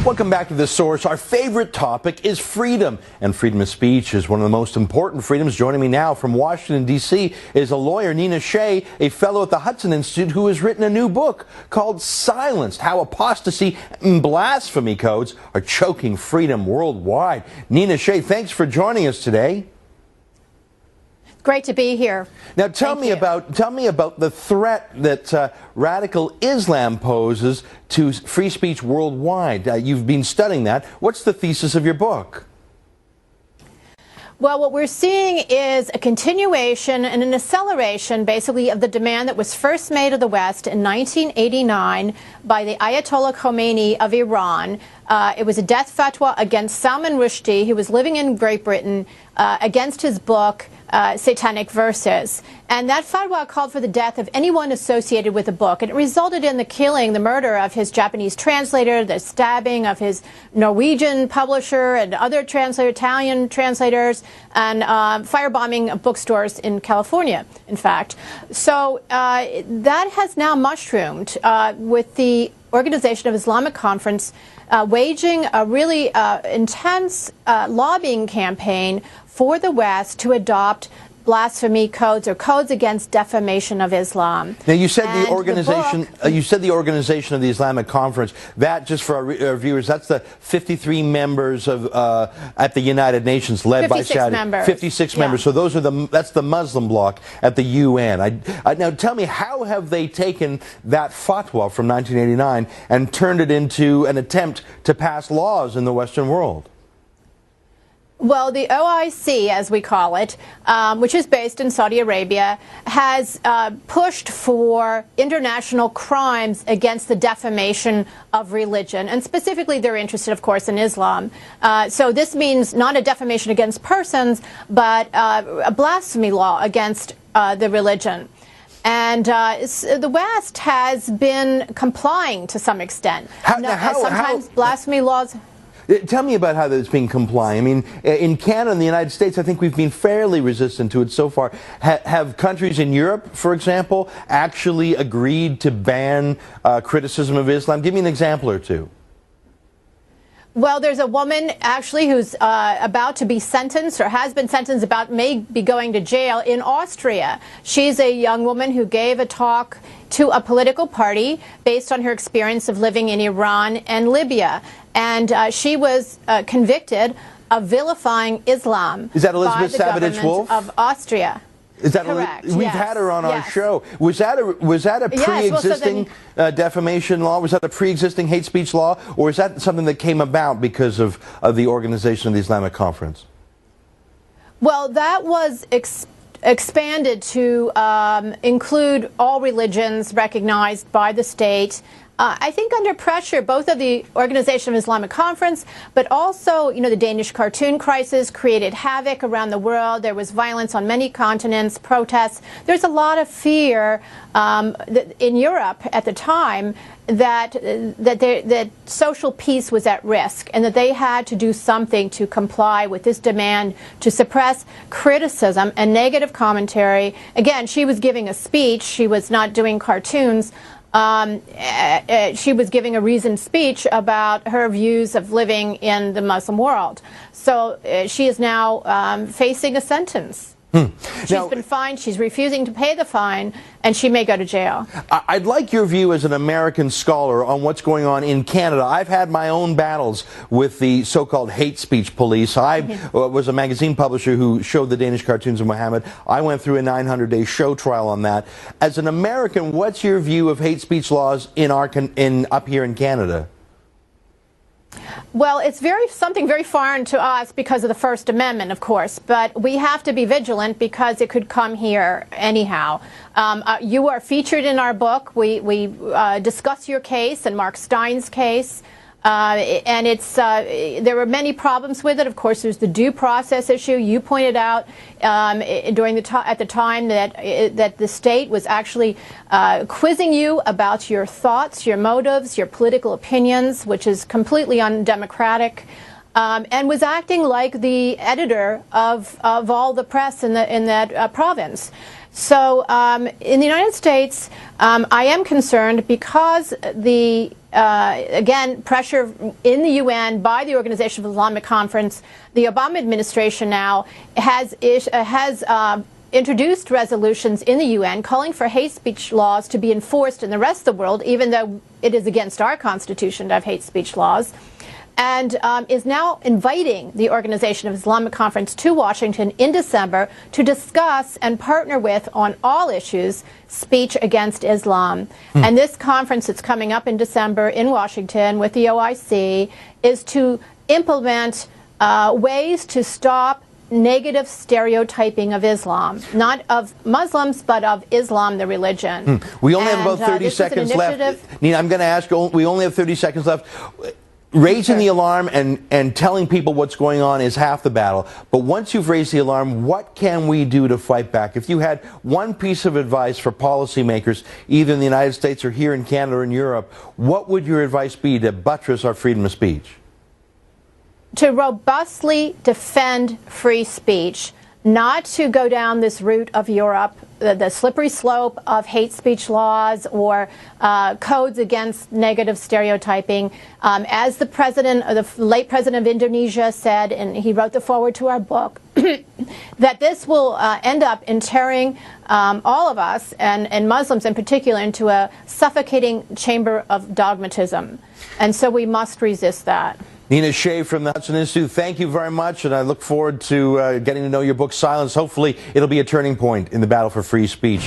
Welcome back to The Source. Our favorite topic is freedom, and freedom of speech is one of the most important freedoms. Joining me now from Washington, D.C. is a lawyer, Nina Shea, a fellow at the Hudson Institute, who has written a new book called Silenced: How Apostasy and Blasphemy Codes Are Choking Freedom Worldwide. Nina Shea, thanks for joining us today. Great to be here. Now tell me about the threat that radical Islam poses to free speech worldwide. You've been studying that. What's the thesis of your book? Well, what we're seeing is a continuation and an acceleration, basically, of the demand that was first made of the West in 1989 by the Ayatollah Khomeini of Iran. It was a death fatwa against Salman Rushdie, who was living in Great Britain, against his book, Satanic Verses. And that fatwa called for the death of anyone associated with the book. And it resulted in the murder of his Japanese translator, the stabbing of his Norwegian publisher and other Italian translators, and firebombing of bookstores in California, in fact. So that has now mushroomed with the Organization of Islamic Conference waging a really intense lobbying campaign for the West to adopt blasphemy codes or codes against defamation of Islam. Now you said the organization. You said the Organization of the Islamic Conference. That, just for our viewers, that's the 53 members of at the United Nations, led by Saudi. 56 members. So those are that's the Muslim bloc at the UN. Now tell me, how have they taken that fatwa from 1989 and turned it into an attempt to pass laws in the Western world? Well, the OIC, as we call it, which is based in Saudi Arabia, has pushed for international crimes against the defamation of religion. And specifically, they're interested, of course, in Islam. So this means not a defamation against persons, but a blasphemy law against the religion. And the West has been complying to some extent. Sometimes blasphemy laws... Tell me about how that's been complying. I mean, in Canada and the United States, I think we've been fairly resistant to it so far. Have countries in Europe, for example, actually agreed to ban criticism of Islam? Give me an example or two. Well, there's a woman, actually, who's about to be sentenced, or has been sentenced, may be going to jail in Austria. She's a young woman who gave a talk to a political party based on her experience of living in Iran and Libya. And she was convicted of vilifying Islam. Is that Elizabeth by the Sabaditsch-Wolff of Austria? Is that correct? We've had her on our show. Was that a pre-existing defamation law? Was that a pre-existing hate speech law, or is that something that came about because of the Organization of the Islamic Conference? Well, that was expanded to include all religions recognized by the state. I think under pressure, both of the Organization of Islamic Conference, but also, the Danish cartoon crisis created havoc around the world. There was violence on many continents, protests. There's a lot of fear in Europe at the time that social peace was at risk, and that they had to do something to comply with this demand to suppress criticism and negative commentary. Again, she was giving a speech. She was not doing cartoons. She was giving a reasoned speech about her views of living in the Muslim world. So she is now facing a sentence. She's been fined. She's refusing to pay the fine, and she may go to jail. I'd like your view as an American scholar on what's going on in Canada. I've had my own battles with the so-called hate speech police. I was a magazine publisher who showed the Danish cartoons of Muhammad. I went through a 900-day show trial on that. As an American, what's your view of hate speech laws up here in Canada? Well, it's something very foreign to us because of the First Amendment, of course, but we have to be vigilant because it could come here anyhow. You are featured in our book. We discuss your case and Mark Stein's case. And there were many problems with it. Of course, there's the due process issue. You pointed out at the time that the state was actually quizzing you about your thoughts, your motives, your political opinions, which is completely undemocratic, and was acting like the editor of all the press in that province. So in the United States, I am concerned because the again, pressure in the UN by the Organization of Islamic Conference. The Obama administration now has introduced resolutions in the UN calling for hate speech laws to be enforced in the rest of the world, even though it is against our Constitution to have hate speech laws, and is now inviting the Organization of Islamic Conference to Washington in December to discuss and partner with, on all issues, speech against Islam. And this conference that's coming up in December in Washington with the OIC is to implement ways to stop negative stereotyping of Islam, not of Muslims, but of Islam, the religion. We only have about 30 seconds left. Nina, I'm going to ask, we only have 30 seconds left. Raising the alarm and telling people what's going on is half the battle. But once you've raised the alarm, what can we do to fight back? If you had one piece of advice for policymakers, either in the United States or here in Canada or in Europe, what would your advice be to buttress our freedom of speech? To robustly defend free speech, not to go down this route of Europe, the slippery slope of hate speech laws or codes against negative stereotyping. As the president, or the late president of Indonesia said, and he wrote the foreword to our book, that this will end up in tearing all of us, and Muslims in particular, into a suffocating chamber of dogmatism. And so we must resist that. Nina Shea from the Hudson Institute, thank you very much, and I look forward to getting to know your book, Silence. Hopefully, it'll be a turning point in the battle for free speech.